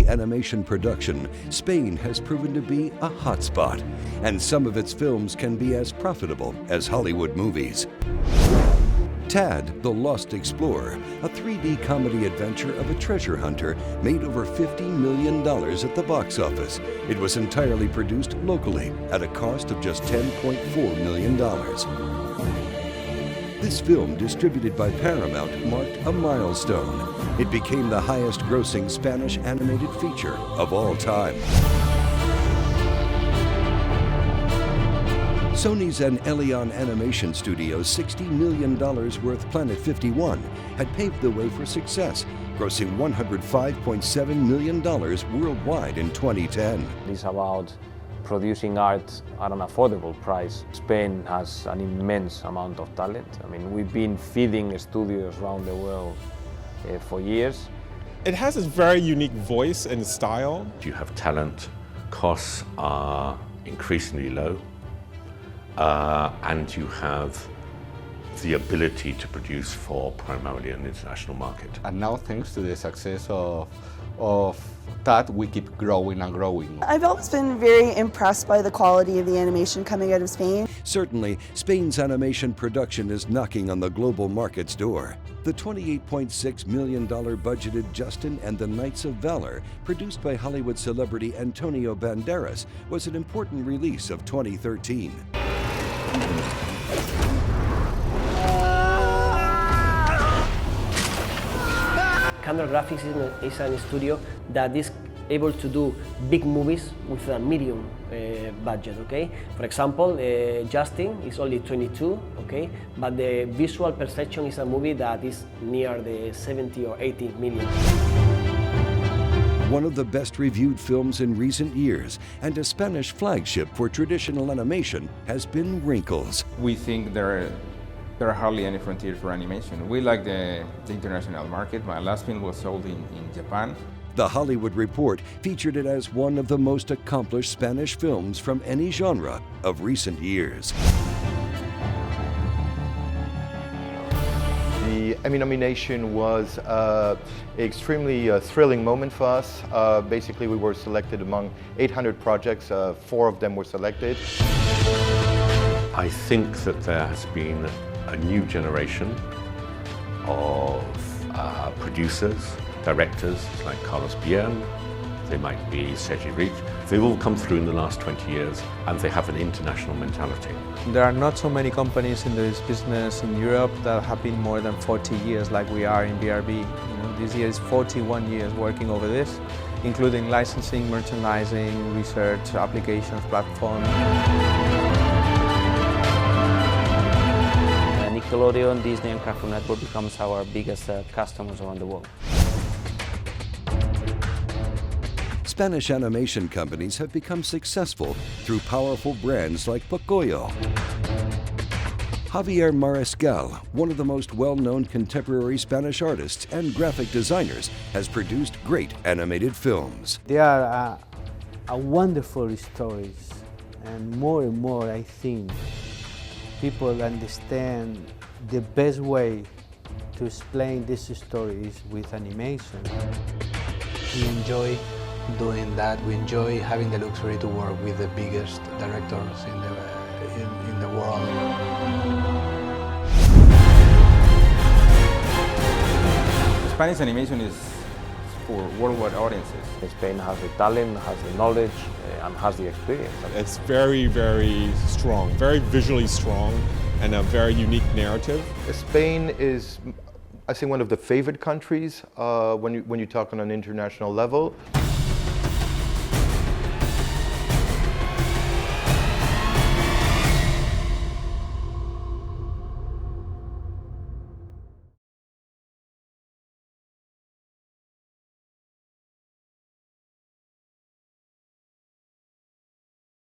animation production, Spain has proven to be a hotspot, and some of its films can be as profitable as Hollywood movies. Tad, the Lost Explorer, a 3D comedy adventure of a treasure hunter, made over $50 million at the box office. It was entirely produced locally at a cost of just $10.4 million. This film, distributed by Paramount, marked a milestone. It became the highest-grossing Spanish animated feature of all time. Sony's and Elion Animation Studios' $60 million worth Planet 51 had paved the way for success, grossing $105.7 million worldwide in 2010. It's about producing art at an affordable price. Spain has an immense amount of talent. I mean, we've been feeding studios around the world for years. It has a very unique voice and style. You have talent, costs are increasingly low. And you have the ability to produce for primarily an international market. And now, thanks to the success of that, we keep growing and growing. I've always been very impressed by the quality of the animation coming out of Spain. Certainly, Spain's animation production is knocking on the global market's door. The $28.6 million budgeted Justin and the Knights of Valor, produced by Hollywood celebrity Antonio Banderas, was an important release of 2013. Camera Graphics is a studio that is able to do big movies with a medium budget, okay? For example, Justin is only 22, okay? But the visual perception is a movie that is near the 70 or 80 million. One of the best reviewed films in recent years, and a Spanish flagship for traditional animation, has been Wrinkles. We think there are hardly any frontiers for animation. We like the international market. My last film was sold in Japan. The Hollywood Report featured it as one of the most accomplished Spanish films from any genre of recent years. The Emmy nomination was an extremely thrilling moment for us. Basically, we were selected among 800 projects. 4 of them were selected. I think that there has been a new generation of producers, directors like Carlos Bien, they might be Sergi Rich. They've all come through in the last 20 years and they have an international mentality. There are not so many companies in this business in Europe that have been more than 40 years like we are in BRB. You know, this year is 41 years working over this, including licensing, merchandising, research, applications, platform. Nickelodeon, Disney and Cartoon Network becomes our biggest customers around the world. Spanish animation companies have become successful through powerful brands like Pocoyo. Javier Mariscal, one of the most well-known contemporary Spanish artists and graphic designers, has produced great animated films. They are wonderful stories, and more, I think, people understand the best way to explain this story is with animation. We enjoy doing that. We enjoy having the luxury to work with the biggest directors in the world. Spanish animation is for worldwide audiences. Spain has the talent, has the knowledge, and has the experience. It's very, very strong, very visually strong, and a very unique narrative. Spain is, I think, one of the favorite countries when you talk on an international level.